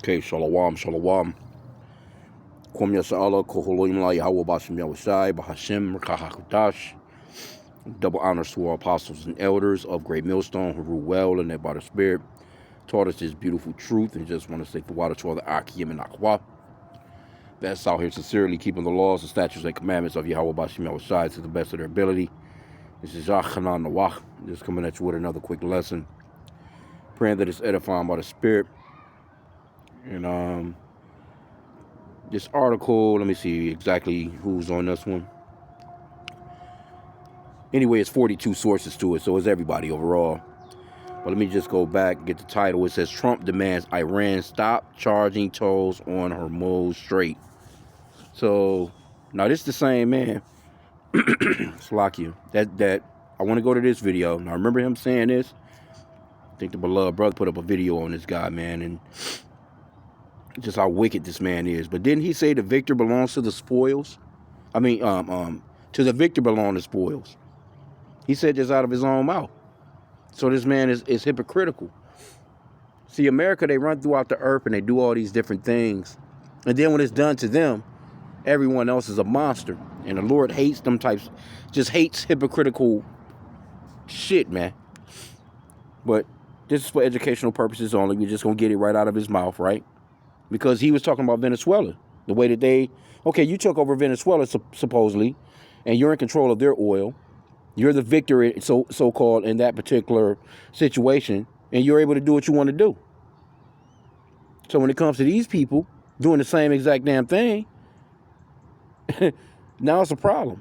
Okay, shalom, shalom. Kwam Yasa'Allah, Koholoim La Yahweh Bashim Yahushai, Bahashim, Rakahakudash. Double honors to our apostles and elders of Great Millstone who rule well and that by the Spirit taught us this beautiful truth, and just want to say for water to all the H.I.M and H.I.M. That's out here sincerely keeping the laws, the statutes, and commandments of Yahweh Bashim Yahushai to the best of their ability. This is Yachanan Nawach, just coming at you with another quick lesson. Praying that it's edifying by the Spirit. And this article, let me see exactly who's on this one. Anyway, it's 42 sources to it, so it's everybody overall. But let me just go back and get the title. It says, Trump demands Iran stop charging tolls on Hormuz Strait. So, now this is the same man, Slakia, that I want to go to this video. Now, remember him saying this? I think the beloved brother put up a video on this guy, man, and just how wicked this man is. But didn't he say the victor belongs to the spoils? I mean, to the victor belong the spoils. He said this out of his own mouth. So this man is hypocritical. See, America, they run throughout the earth and they do all these different things. And then when it's done to them, everyone else is a monster. And the Lord hates them types, just hates hypocritical shit, man. But this is for educational purposes only. We're just going to get it right out of his mouth, right? Because he was talking about Venezuela. The way that okay, you took over Venezuela supposedly, and you're in control of their oil. You're the victor, so-called, in that particular situation, and you're able to do what you want to do. So when it comes to these people doing the same exact damn thing, now it's a problem.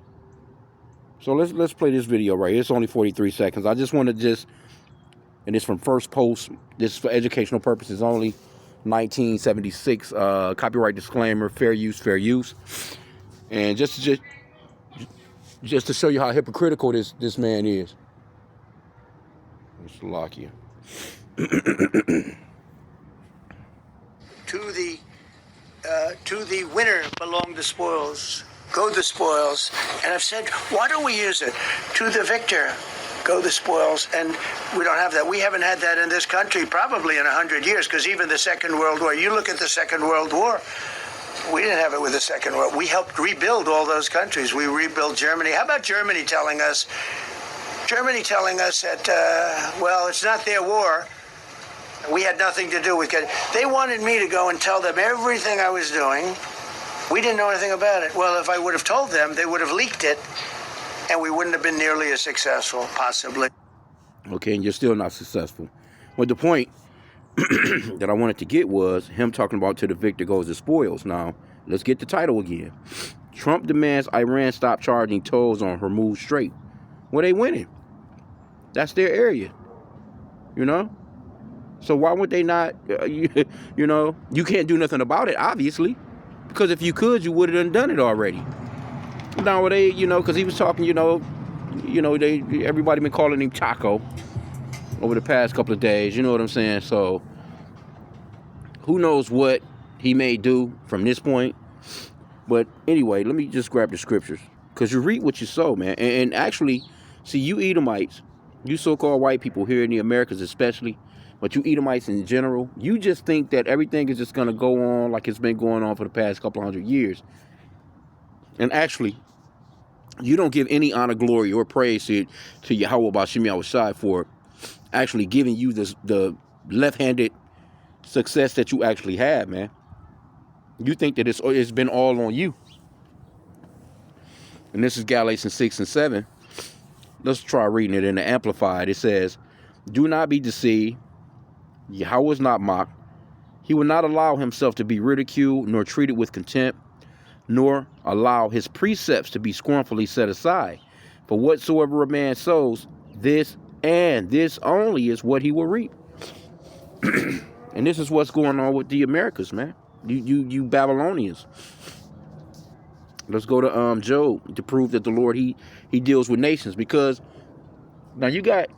So let's play this video right here. It's only 43 seconds. I just want to and it's from First Post. This is for educational purposes only. 1976 copyright disclaimer, fair use. And just to show you how hypocritical this man is. Let's lock you. To the winner belong the spoils. Go the spoils. And I've said, why don't we use it? To the victor go the spoils. And we don't have that. We haven't had that in this country probably in 100 years, because even the Second World War, you look at the Second World War, we didn't have it with the Second World. We helped rebuild all those countries. We rebuilt Germany. How about Germany telling us that, well, it's not their war. We had nothing to do with it. They wanted me to go and tell them everything I was doing. We didn't know anything about it. Well, if I would have told them, they would have leaked it, and we wouldn't have been nearly as successful, possibly. Okay, and you're still not successful. Well, the point that I wanted to get was him talking about to the victor goes the spoils. Now, let's get the title again. Trump demands Iran stop charging tolls on Hormuz Strait. Well, they winning. That's their area, you know? So why would they not, you can't do nothing about it, obviously. Because if you could, you would have done it already. Now, because he was talking, everybody been calling him Chaco over the past couple of days, you know what I'm saying? So who knows what he may do from this point. But anyway, let me just grab the scriptures, because you reap what you sow, man. And actually, see, you Edomites, you so-called white people here in the Americas especially, but you Edomites in general, you just think that everything is just going to go on like it's been going on for the past couple 100 years. And actually, you don't give any honor, glory, or praise to Yahweh Bashim Yahushai for actually giving you the left-handed success that you actually have, man. You think that it's been all on you. And this is Galatians 6 and 7. Let's try reading it in the Amplified. It says, do not be deceived. Yahweh is not mocked. He will not allow himself to be ridiculed nor treated with contempt, nor allow his precepts to be scornfully set aside. For whatsoever a man sows, this and this only is what he will reap. And this is what's going on with the Americas, man. You Babylonians. Let's go to Job to prove that the Lord, he deals with nations. Because now you got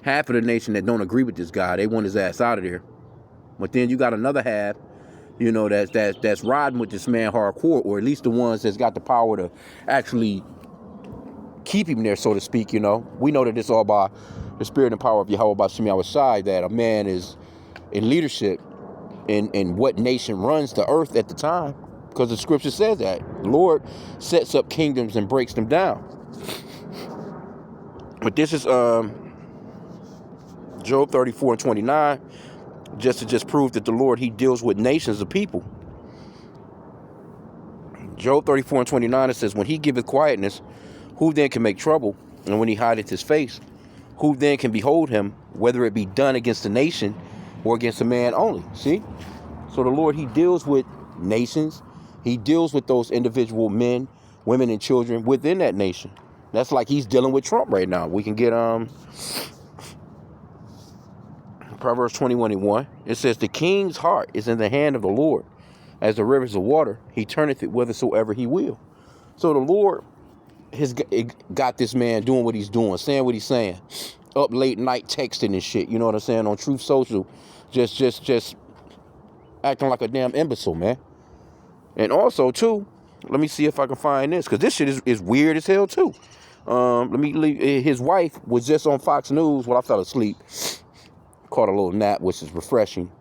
half of the nation that don't agree with this guy. They want his ass out of there. But then you got another half, that's riding with this man hardcore, or at least the ones that's got the power to actually keep him there, so to speak. We know that it's all by the spirit and power of Yahweh Bashim Yahushai, that a man is in leadership and what nation runs the earth at the time, because the scripture says that the Lord sets up kingdoms and breaks them down. But this is Job 34:29, just to prove that the Lord, he deals with nations of people. Job 34:29, it says, when he giveth quietness, who then can make trouble? And when he hideth his face, who then can behold him, whether it be done against a nation or against a man only? See? So the Lord, he deals with nations. He deals with those individual men, women, and children within that nation. That's like he's dealing with Trump right now. We can get Proverbs 21:1. It says, the king's heart is in the hand of the Lord, as the rivers of water. He turneth it whithersoever he will. So the Lord has got this man doing what he's doing, saying what he's saying, up late night texting and shit. You know what I'm saying? On Truth Social, just acting like a damn imbecile, man. And also, too, let me see if I can find this, because this shit is weird as hell, too. Let me leave. His wife was just on Fox News while I fell asleep. Caught a little nap, which is refreshing.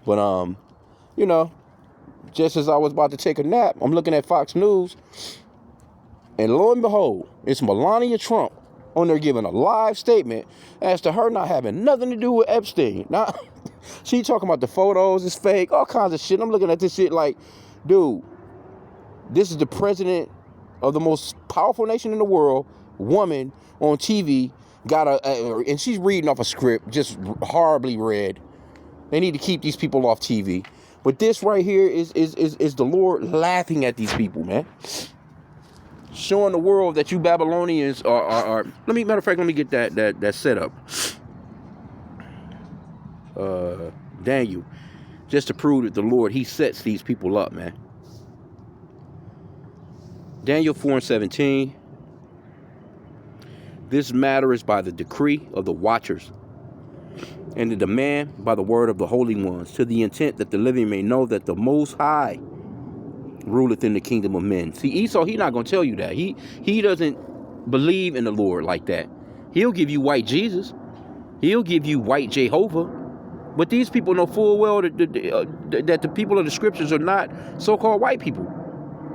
But, you know, just as I was about to take a nap, I'm looking at Fox News, and lo and behold, it's Melania Trump on there giving a live statement as to her not having nothing to do with Epstein. Now, she talking about the photos is fake, all kinds of shit. I'm looking at this shit like, dude, this is the president of the most powerful nation in the world, woman on TV, and she's reading off a script, just horribly read. They need to keep these people off TV. But this right here is the Lord laughing at these people, man. Showing the world that you Babylonians are matter of fact, let me get that set up. Daniel, just to prove that the Lord, he sets these people up, man. Daniel 4:17. This matter is by the decree of the watchers, and the demand by the word of the holy ones, to the intent that the living may know that the Most High ruleth in the kingdom of men. See, Esau, he not going to tell you that. He doesn't believe in the Lord like that. He'll give you white Jesus. He'll give you white Jehovah. But these people know full well that the people of the scriptures are not so-called white people.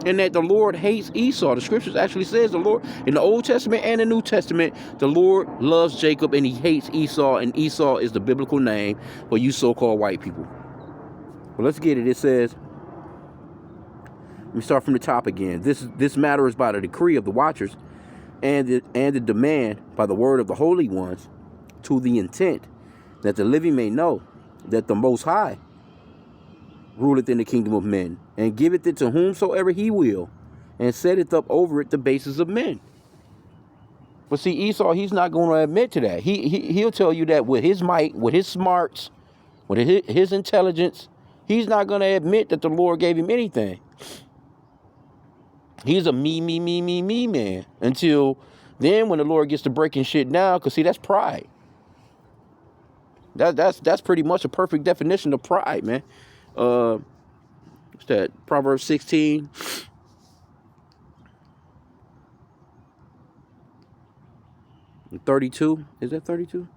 And that the Lord hates Esau. The scriptures actually says the Lord, in the Old Testament and the New Testament, the Lord loves Jacob and he hates Esau. And Esau is the biblical name for you so-called white people. Well, let's get it. It says, let me start from the top again. This matter is by the decree of the watchers and the demand by the word of the holy ones, to the intent that the living may know that the Most High ruleth in the kingdom of men, and giveth it to whomsoever he will, and setteth up over it the bases of men. But see, Esau, he's not going to admit to that. He'll tell you that with his might, with his smarts, with his intelligence, he's not going to admit that the Lord gave him anything. He's a me man. Until then, when the Lord gets to breaking shit down, because see, that's pride. That's pretty much a perfect definition of pride, man. What's that? Proverbs 16. And 32. Is that 32?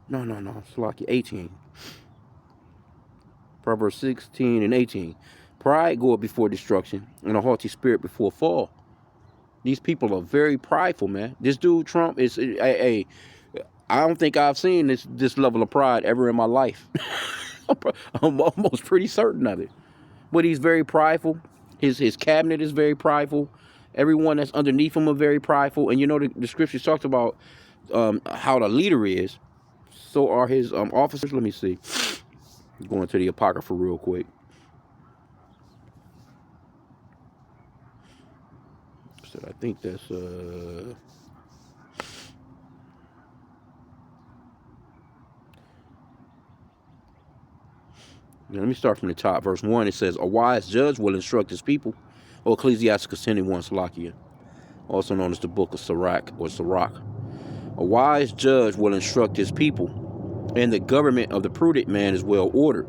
No. It's like 18. Proverbs 16 and 18. Pride goeth before destruction, and a haughty spirit before fall. These people are very prideful, man. This dude Trump is I don't think I've seen this level of pride ever in my life. I'm almost pretty certain of it. But he's very prideful. His cabinet is very prideful. Everyone that's underneath him are very prideful. And you know the scripture talks about how the leader is. So are his officers. Let me see. Going to the Apocrypha real quick. So I think that's Now, let me start from the top. Verse 1, it says, a wise judge will instruct his people. Or Ecclesiasticus 10:1, Salakia, also known as the book of Sirach or Sirach. A wise judge will instruct his people, and the government of the prudent man is well ordered.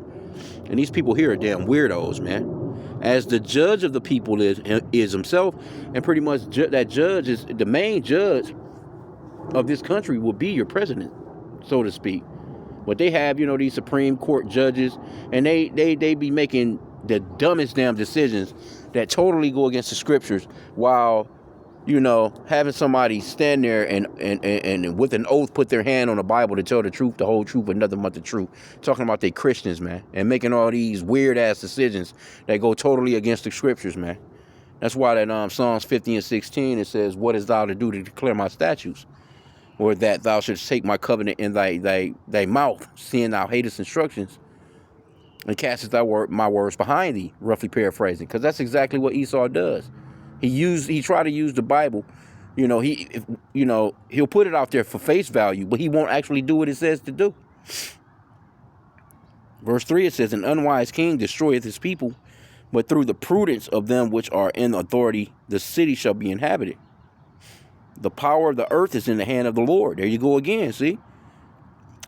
And these people here are damn weirdos, man. As the judge of the people is himself, and pretty much that judge is the main judge of this country will be your president, so to speak. But they have, you know, these Supreme Court judges, and they be making the dumbest damn decisions that totally go against the scriptures, while, you know, having somebody stand there and with an oath put their hand on the Bible to tell the truth, the whole truth, and nothing but the truth. Talking about they Christians, man, and making all these weird ass decisions that go totally against the scriptures, man. That's why that Psalms 50 and 16, it says, "What is thou to do to declare my statutes? Or that thou shouldst take my covenant in thy mouth, seeing thou hatest instructions, and castest my words behind thee," roughly paraphrasing. Because that's exactly what Esau does. He tried to use the Bible, you know, he'll put it out there for face value, but he won't actually do what it says to do. Verse 3, it says, "An unwise king destroyeth his people, but through the prudence of them which are in authority, the city shall be inhabited. The power of the earth is in the hand of the Lord." There you go again, see?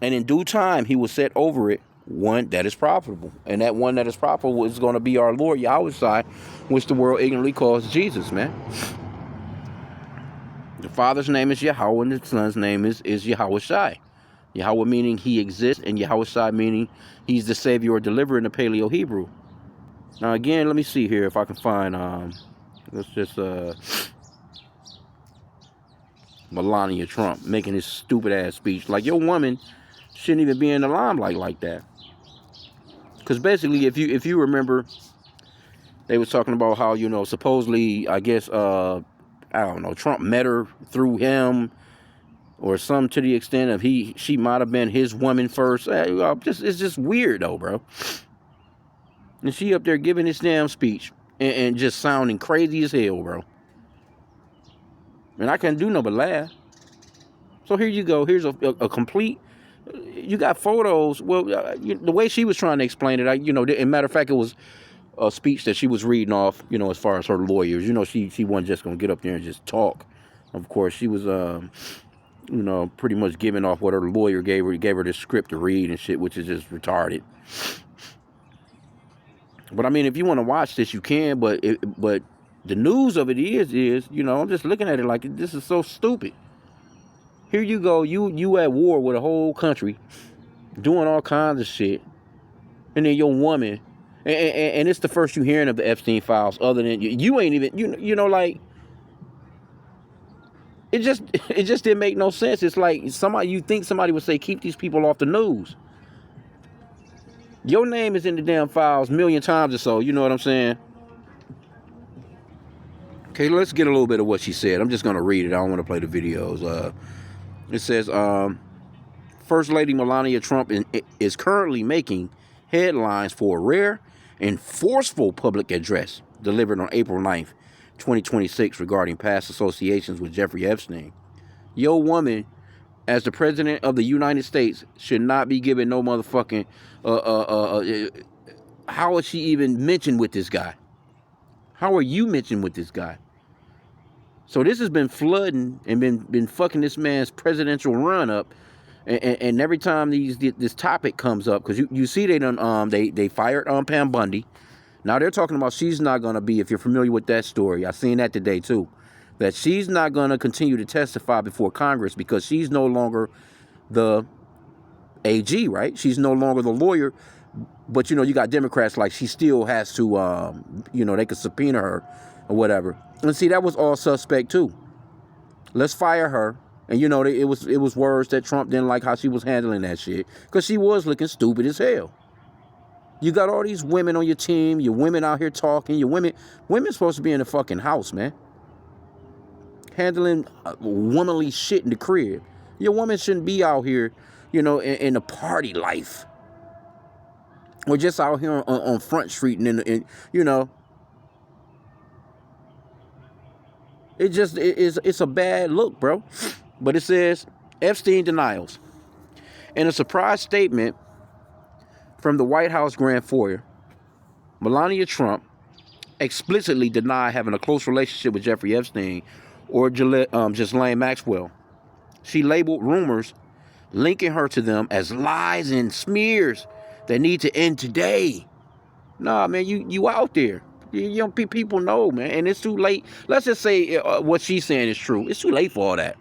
"And in due time he will set over it one that is profitable." And that one that is profitable is going to be our Lord Yahweh, which the world ignorantly calls Jesus, man. The Father's name is Yahweh, and the Son's name is Yahweh Shai. Yahweh meaning he exists, and Yahweh Shai meaning he's the Savior or deliverer in the Paleo Hebrew. Now again, let me see here if I can find, let's just, Melania Trump making his stupid ass speech. Like, your woman shouldn't even be in the limelight like that. Because basically, if you remember, they was talking about how, you know, supposedly, I guess, I don't know, Trump met her through him, or some to the extent of she might have been his woman first. It's just weird though, bro. And she up there giving this damn speech and just sounding crazy as hell, bro. And I couldn't do no but laugh. So here you go. Here's a complete. You got photos. Well, the way she was trying to explain it, you know, and matter of fact, it was a speech that she was reading off. You know, as far as her lawyers, you know, she wasn't just gonna get up there and just talk. Of course, she was, you know, pretty much giving off what her lawyer gave her. He gave her this script to read and shit, which is just retarded. But I mean, if you want to watch this, you can. But the news of it is, you know, I'm just looking at it like this is so stupid. Here you go, you at war with a whole country, doing all kinds of shit, and then your woman, and it's the first you hearing of the Epstein files. Other than you ain't even, you know, like it just didn't make no sense. It's like you think somebody would say, keep these people off the news. Your name is in the damn files a million times or so. You know what I'm saying? Okay, let's get a little bit of what she said. I'm just going to read it. I don't want to play the videos. It says, First Lady Melania Trump is currently making headlines for a rare and forceful public address delivered on April 9th, 2026 regarding past associations with Jeffrey Epstein. Your woman, as the President of the United States, should not be given no motherfucking... how is she even mentioned with this guy? How are you mentioned with this guy? So this has been flooding and been fucking this man's presidential run up, and every time this topic comes up, because you see they fired Pam Bundy. Now they're talking about she's not gonna be, if you're familiar with that story, I seen that today too, that she's not gonna continue to testify before Congress because she's no longer the AG, right? She's no longer the lawyer. But, you know, you got Democrats like she still has to, you know, they could subpoena her or whatever. And see, that was all suspect too. Let's fire her. And, you know, it was words that Trump didn't like how she was handling that shit, because she was looking stupid as hell. You got all these women on your team. Your women out here talking. Your women supposed to be in the fucking house, man. Handling womanly shit in the crib. Your woman shouldn't be out here, you know, in the party life. Or just out here on Front Street and you know. It's a bad look, bro. But it says, Epstein denials. In a surprise statement from the White House Grand Foyer, Melania Trump explicitly denied having a close relationship with Jeffrey Epstein or Ghislaine Maxwell. She labeled rumors linking her to them as lies and smears that need to end today. Nah, man, you out there. Young people know, man, and it's too late. Let's just say what she's saying is true. It's too late for all that.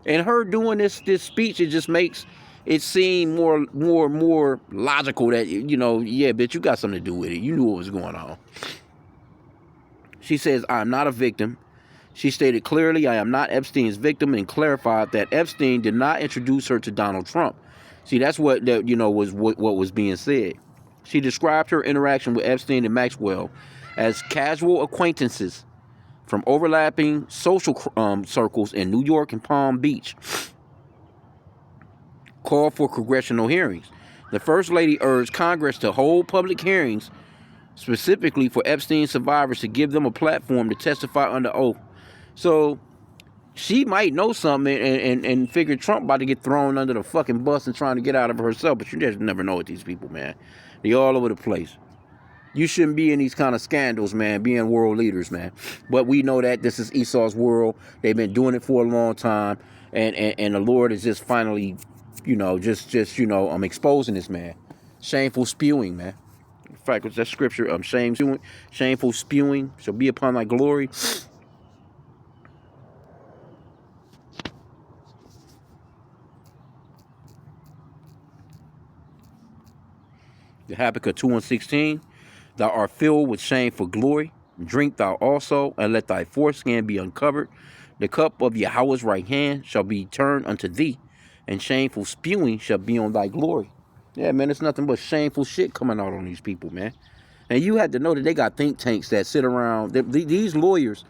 And her doing this speech, it just makes it seemed more logical that, you know, yeah, bitch, you got something to do with it. You knew what was going on. She says, I am not a victim. She stated clearly, I am not Epstein's victim, and clarified that Epstein did not introduce her to Donald Trump. See, that's what, you know, was what was being said. She described her interaction with Epstein and Maxwell as casual acquaintances from overlapping social circles in New York and Palm Beach. Called for congressional hearings. The First Lady urged Congress to hold public hearings specifically for Epstein survivors to give them a platform to testify under oath. So she might know something and figure Trump about to get thrown under the fucking bus and trying to get out of it herself. But you just never know with these people, man. They all over the place. You shouldn't be in these kind of scandals, man, being world leaders, man. But we know that this is Esau's world. They've been doing it for a long time. And the Lord is just finally, you know, just you know, exposing this man. Shameful spewing, man. In fact, it's that scripture, shameful spewing shall be upon thy glory. Habakkuk 2:16, thou art filled with shameful glory. Drink thou also, and let thy foreskin be uncovered. The cup of Yahweh's right hand shall be turned unto thee, and shameful spewing shall be on thy glory. Yeah, man, it's nothing but shameful shit coming out on these people, man. And you had to know that they got think tanks that sit around. These lawyers,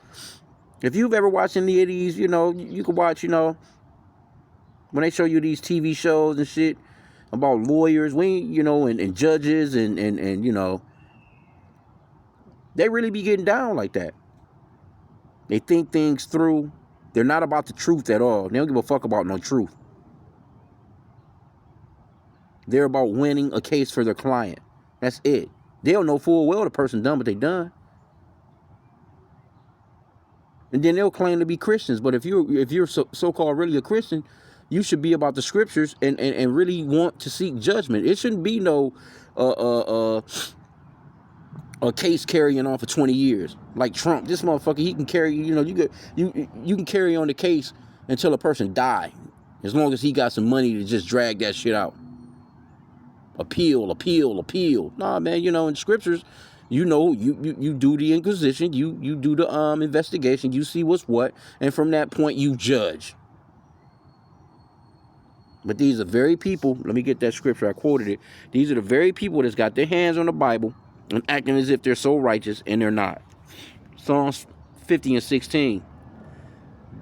if you've ever watched any of these, you know, you can watch, you know, when they show you these TV shows and shit about lawyers, you know, and judges and you know, they really be getting down like that. They think things through. They're not about the truth at all. They don't give a fuck about no truth. They're about winning a case for their client. That's it. They don't know full well the person done what they done. And then they'll claim to be Christians. But if you're so-called really a Christian, you should be about the scriptures and really want to seek judgment. It shouldn't be no a case carrying on for 20 years. Like Trump, this motherfucker, he can carry, you know, you can carry on the case until a person die. As long as he got some money to just drag that shit out. Appeal. Nah, man, you know, in scriptures, you know, you do the inquisition, you do the investigation, you see what's what, and from that point you judge. But these are very people, let me get that scripture, I quoted it. These are the very people that's got their hands on the Bible and acting as if they're so righteous, and they're not. Psalms 50:16.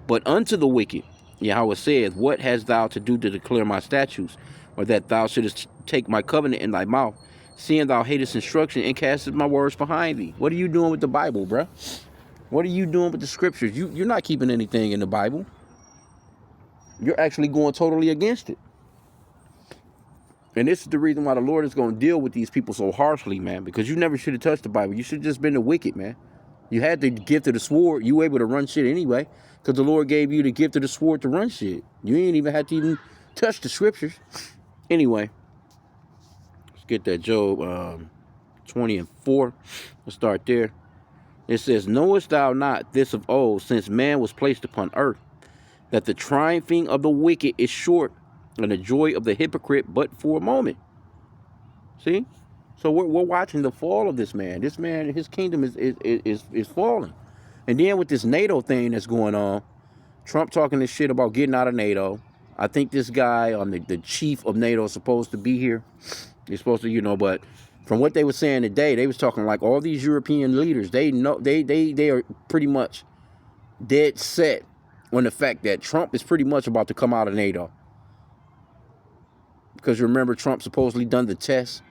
But unto the wicked, Yahweh saith, what hast thou to do to declare my statutes, or that thou shouldest take my covenant in thy mouth, seeing thou hatest instruction and castest my words behind thee? What are you doing with the Bible, bruh? What are you doing with the scriptures? You're not keeping anything in the Bible. You're actually going totally against it. And this is the reason why the Lord is going to deal with these people so harshly, man, because you never should have touched the Bible. You should have just been the wicked, man. You had the gift of the sword. You were able to run shit anyway, because the Lord gave you the gift of the sword to run shit. You ain't even had to even touch the scriptures. Anyway, let's get that Job 20:4. Let's start there. It says, knowest thou not this of old, since man was placed upon earth, that the triumphing of the wicked is short, and the joy of the hypocrite but for a moment? See? So we're watching the fall of this man. This man, his kingdom is falling. And then with this NATO thing that's going on, Trump talking this shit about getting out of NATO. I think this guy, the chief of NATO, is supposed to be here. He's supposed to, you know, but from what they were saying today, they was talking like all these European leaders, they know they are pretty much dead set on the fact that Trump is pretty much about to come out of NATO. Because remember, Trump supposedly done the test.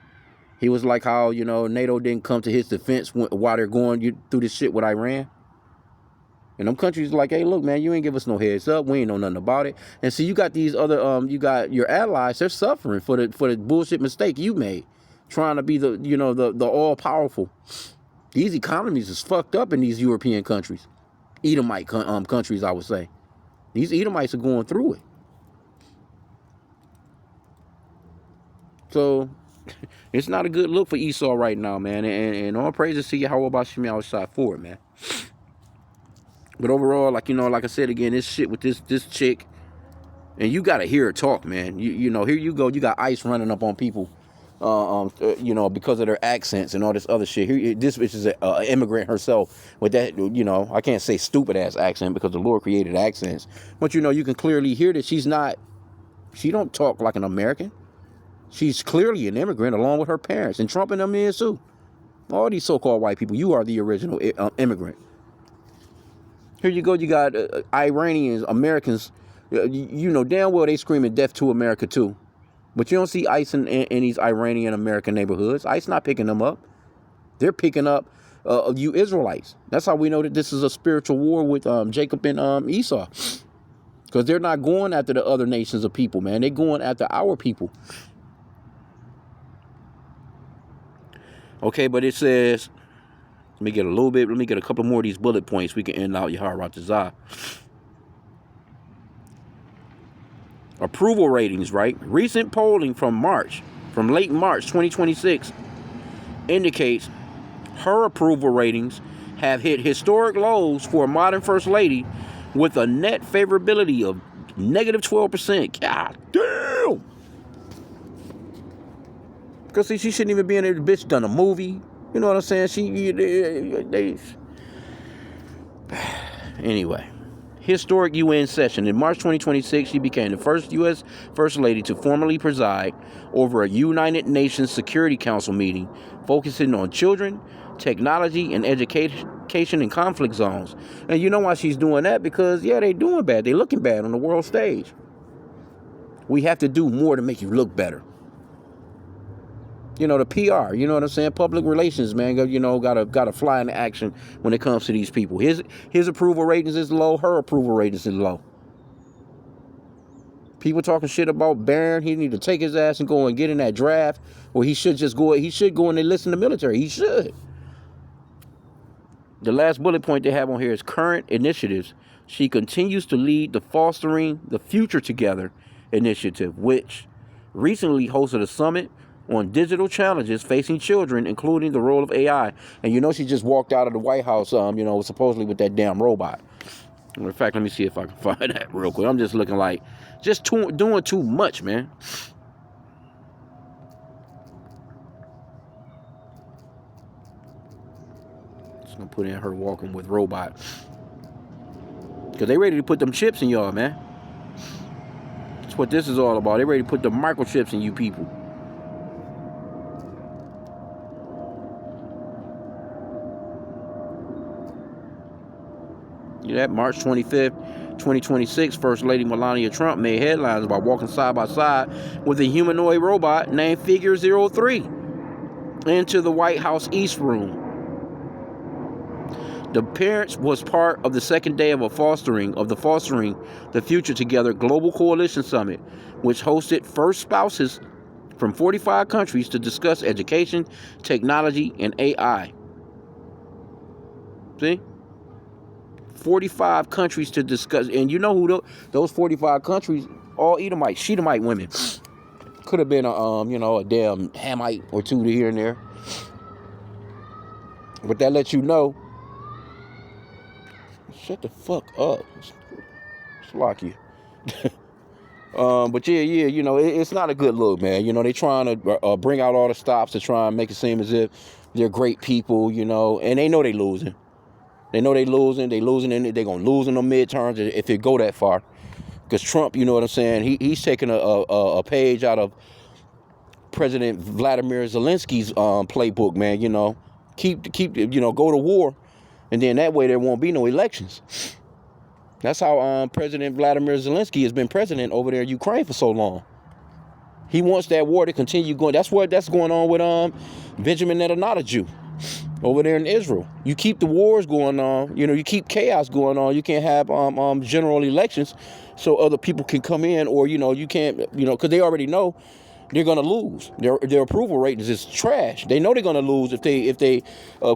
He was like how, you know, NATO didn't come to his defense while they're going through this shit with Iran. And them countries like, hey, look, man, you ain't give us no heads up. We ain't know nothing about it. And so you got these other, you got your allies. They're suffering for the bullshit mistake you made, trying to be the, you know, the all powerful. These economies is fucked up in these European countries, Edomite countries, I would say. These Edomites are going through it. So it's not a good look for Esau right now, man. And all praises to Yahweh Bashim Yahushua for it, man. But overall, like, you know, like I said again, this shit with this chick And you got to hear her talk, man. You know, here you go. You got ICE running up on people, you know, because of their accents and all this other shit. Here, this bitch is an immigrant herself with that, you know, I can't say stupid ass accent because the Lord created accents. But, you know, you can clearly hear that she don't talk like an American. She's clearly an immigrant along with her parents. And Trump and them is too. All these so-called white people, you are the original immigrant. Here you go, you got Iranians, Americans. You know damn well they screaming death to America too. But you don't see ICE in these Iranian American neighborhoods. ICE not picking them up. They're picking up you Israelites. That's how we know that this is a spiritual war with Jacob and Esau. Because they're not going after the other nations of people, man. They're going after our people. Okay, but it says, let me get a couple more of these bullet points. We can end out Yaharatazah. Approval ratings, right? Recent polling from late March 2026 indicates her approval ratings have hit historic lows for a modern first lady with a net favorability of negative 12%. God damn! Because see, she shouldn't even be in there. The bitch done a movie. You know what I'm saying? Anyway. Historic UN session. In March 2026, she became the first U.S. First Lady to formally preside over a United Nations Security Council meeting focusing on children, technology, and education in conflict zones. And you know why she's doing that? Because, yeah, they doing bad. They looking bad on the world stage. We have to do more to make you look better. You know, the PR, you know what I'm saying? Public relations, man, you know, gotta fly into action when it comes to these people. His approval ratings is low, her approval ratings is low. People talking shit about Barron, he need to take his ass and go and get in that draft, or he should go and enlist in the military. He should. The last bullet point they have on here is current initiatives. She continues to lead the Fostering the Future Together initiative, which recently hosted a summit on digital challenges facing children, including the role of AI. And you know she just walked out of the White House, you know, supposedly with that damn robot. In fact, let me see if I can find that real quick. I'm just looking like, doing too much, man. Just gonna put in her walking with robot. Because they ready to put them chips in y'all, man. That's what this is all about. They ready to put the microchips in you people. That March 25th, 2026, First Lady Melania Trump made headlines by walking side by side with a humanoid robot named Figure 03 into the White House East Room. The appearance was part of the second day of the Fostering the Future Together Global Coalition Summit, which hosted first spouses from 45 countries to discuss education, technology, and AI. See? 45 countries to discuss, and you know who those 45 countries, all Edomite, Shedemite women. Could have been a you know, a damn Hamite or two here and there, but that lets you know. Shut the fuck up, Slocky. But yeah, you know, it's not a good look, man. You know, they trying to bring out all the stops to try and make it seem as if they're great people, you know, and they know they losing. They know they losing, and they're going to lose in the midterms if it go that far. Because Trump, you know what I'm saying, he's taking a page out of President Vladimir Zelensky's playbook, man, you know. Keep you know, go to war, and then that way there won't be no elections. That's how President Vladimir Zelensky has been president over there in Ukraine for so long. He wants that war to continue going. That's going on with Benjamin Netanyahu over there in Israel. You keep the wars going on, you know, you keep chaos going on. You can't have general elections so other people can come in, or, you know, you can't, you know, because they already know they're going to lose. Their approval ratings is trash. They know they're going to lose if they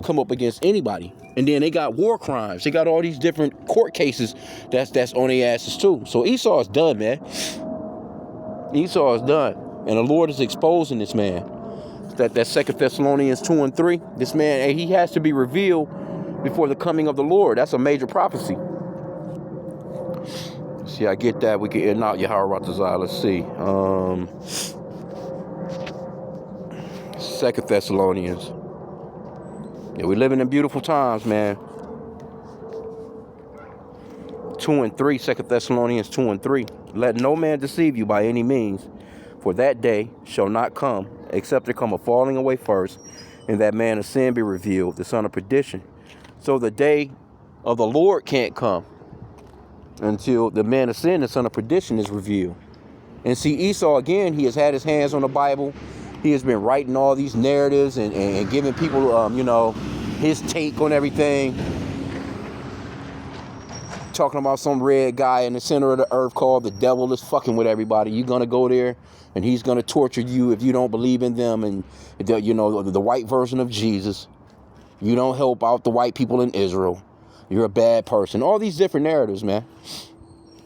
come up against anybody. And then they got war crimes. They got all these different court cases that's on their asses too. So Esau is done, man. Esau is done. And the Lord is exposing this man. That 2 Thessalonians 2 and 3. This man, he has to be revealed before the coming of the Lord. That's a major prophecy. See, I get that. We can not Yahweh Ratazah. Let's see. 2 Thessalonians. Yeah, we living in beautiful times, man. 2 and 3, 2 Thessalonians 2 and 3. Let no man deceive you by any means, for that day shall not come, except there come a falling away first, and that man of sin be revealed, the son of perdition. So the day of the Lord can't come until the man of sin, the son of perdition, is revealed. And see, Esau, again, he has had his hands on the Bible. He has been writing all these narratives and giving people, his take on everything. Talking about some red guy in the center of the earth called the devil is fucking with everybody. You're going to go there and he's going to torture you if you don't believe in them and, the white version of Jesus. You don't help out the white people in Israel. You're a bad person. All these different narratives, man.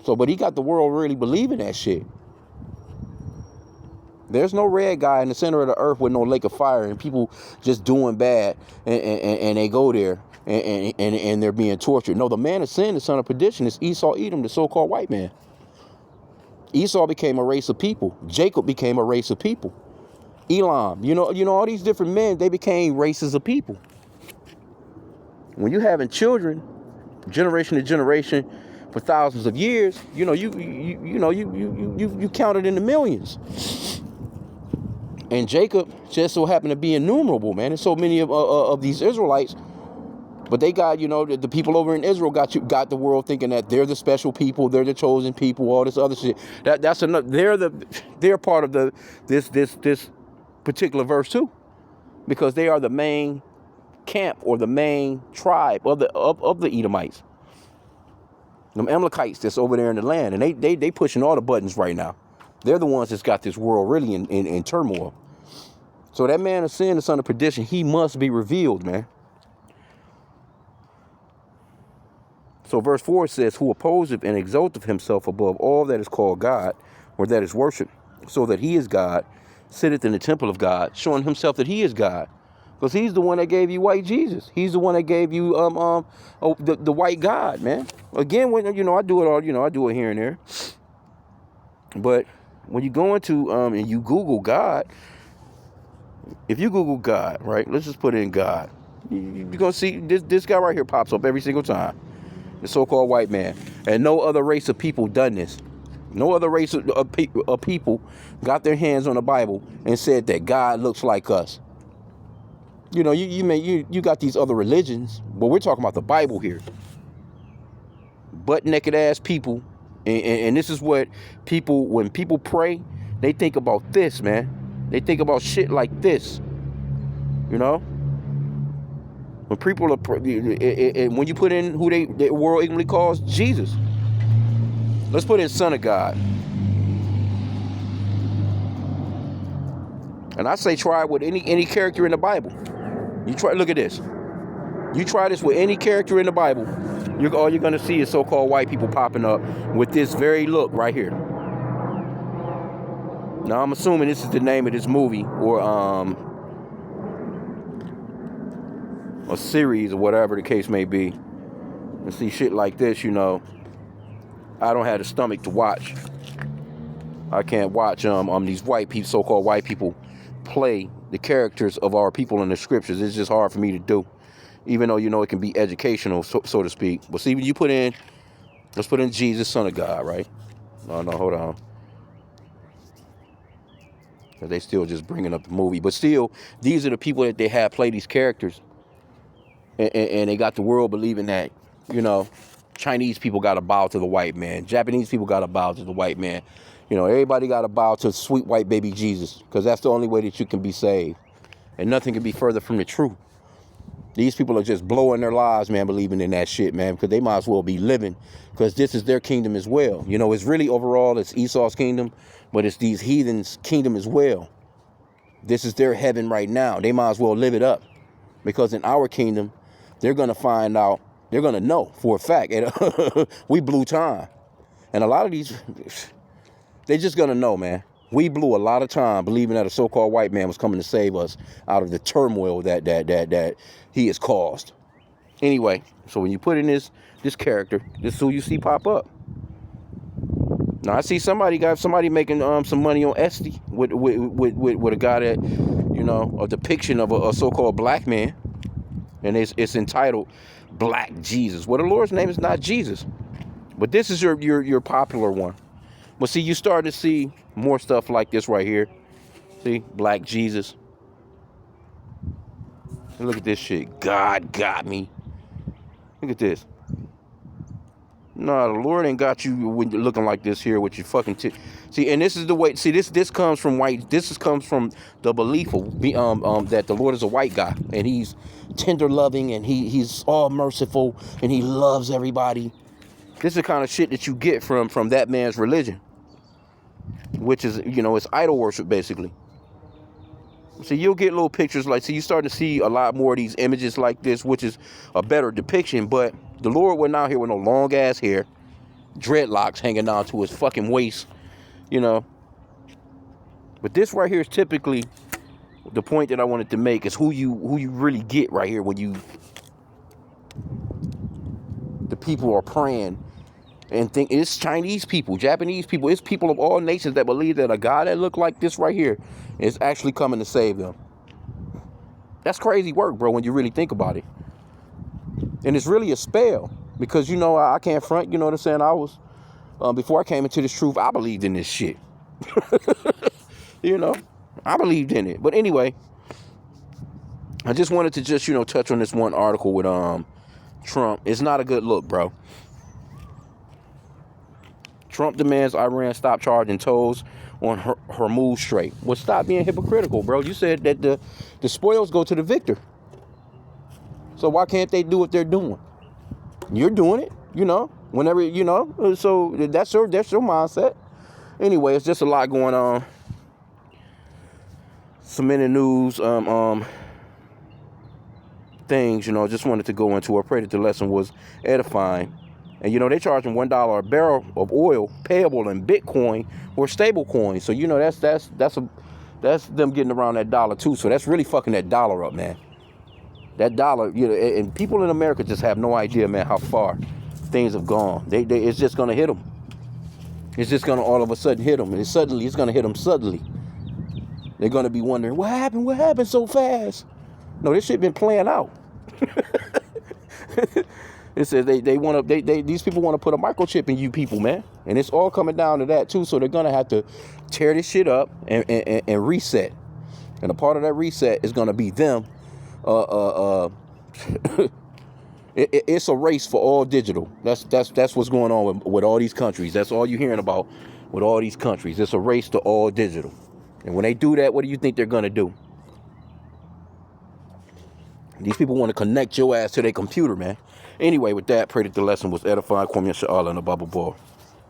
So, but he got the world really believing that shit. There's no red guy in the center of the earth with no lake of fire and people just doing bad and they go there and they're being tortured. No, the man of sin, the son of perdition, is Esau, Edom, the so-called white man. Esau became a race of people. Jacob became a race of people. Elam, all these different men, they became races of people. When you having children, generation to generation, for thousands of years, you counted in the millions. And Jacob just so happened to be innumerable, man. And so many of these Israelites, but they got, the people over in Israel got the world thinking that they're the special people, they're the chosen people, all this other shit. That's enough. They're part of this particular verse too, because they are the main camp or the main tribe of the Edomites, them Amalekites that's over there in the land, and they pushing all the buttons right now. They're the ones that's got this world really in turmoil. So that man of sin, the son of perdition, he must be revealed, man. So verse 4 says, who opposeth and exalteth himself above all that is called God, or that is worship, so that he is God, sitteth in the temple of God, showing himself that he is God. Because he's the one that gave you white Jesus. He's the one that gave you the white God, man. Again, when I do it all, I do it here and there. But when you go into and you Google God, if you Google God, right? Let's just put in God. You're gonna see this guy right here pops up every single time. The so-called white man. And no other race of people done this. No other race of people got their hands on the Bible and said that God looks like us. You got these other religions, but we're talking about the Bible here. Butt naked ass people. And this is what when people pray, they think about this, man. They think about shit like this. When people are, and when you put in who the world ignorantly calls Jesus. Let's put in Son of God. And I say try it with any character in the Bible. Look at this. You try this with any character in the Bible, all you're going to see is so-called white people popping up with this very look right here. Now, I'm assuming this is the name of this movie or a series or whatever the case may be. And see shit like this, I don't have the stomach to watch. I can't watch these white people, so-called white people, play the characters of our people in the scriptures. It's just hard for me to do. Even though, it can be educational, so to speak. But see, when you let's put in Jesus, Son of God, right? No, hold on. Because they still just bringing up the movie. But still, these are the people that they have play these characters. And they got the world believing that, Chinese people got to bow to the white man. Japanese people got to bow to the white man. Everybody got to bow to sweet white baby Jesus. Because that's the only way that you can be saved. And nothing can be further from the truth. These people are just blowing their lives, man, believing in that shit, man, because they might as well be living, because this is their kingdom as well. It's really overall, it's Esau's kingdom, but it's these heathens' kingdom as well. This is their heaven right now. They might as well live it up, because in our kingdom, they're going to find out, they're going to know for a fact, we blew time. And a lot of these, they're just going to know, man. We blew a lot of time believing that a so-called white man was coming to save us out of the turmoil that he has caused. Anyway, so when you put in this character, this is who you see pop up. Now I see somebody making some money on Etsy with a guy that, you know, a depiction of a so-called black man, and it's entitled Black Jesus. Well, the Lord's name is not Jesus, but this is your popular one. But see, you start to see more stuff like this right here. See, Black Jesus. And look at this shit. God got me. Look at this. No, the Lord ain't got you looking like this here with your fucking see, and this is the way. See, this comes from white. Comes from the belief of that the Lord is a white guy and he's tender loving and he's all merciful and he loves everybody. This is the kind of shit that you get from that man's religion, which is, you know, it's idol worship basically. So you'll get little pictures like, so you start to see a lot more of these images like this, which is a better depiction. But the Lord wasn't out here with no long ass hair, dreadlocks hanging down to his fucking waist, you know. But this right here is typically the point that I wanted to make, is who you really get right here when the people are praying and think it's Chinese people, Japanese people, it's people of all nations that believe that a God that look like this right here is actually coming to save them. That's crazy work, bro, when you really think about it. And it's really a spell, because, you know, I can't front, you know what I'm saying? I was, before I came into this truth, I believed in this shit. You know, I believed in it. But anyway, I just wanted to just, you know, touch on this one article with Trump. It's not a good look, bro. Trump demands Iran stop charging tolls on Hormuz Strait. Well, stop being hypocritical, bro. You said that the spoils go to the victor. So why can't they do what they're doing? You're doing it, you know, whenever, you know. So that's your mindset. Anyway, it's just a lot going on. Some in the news things, you know, just wanted to go into. I pray that the lesson was edifying. And, you know, they charging $1 a barrel of oil payable in Bitcoin or stable coins. So, you know, that's them getting around that dollar too. So that's really fucking that dollar up, man. That dollar, you know, and people in America just have no idea, man, how far things have gone. It's just gonna hit them. It's just gonna all of a sudden hit them, and it's gonna hit them suddenly. They're gonna be wondering, what happened? What happened so fast? No, this shit been playing out. It says these people want to put a microchip in you people, man. And it's all coming down to that too. So they're gonna have to tear this shit up and reset. And a part of that reset is gonna be them. It's a race for all digital. That's what's going on with all these countries. That's all you're hearing about with all these countries. It's a race to all digital. And when they do that, what do you think they're gonna do? These people want to connect your ass to their computer, man. Anyway, with that, pray that the lesson was edifying. Kwame Sha'ala and the Bible Ball.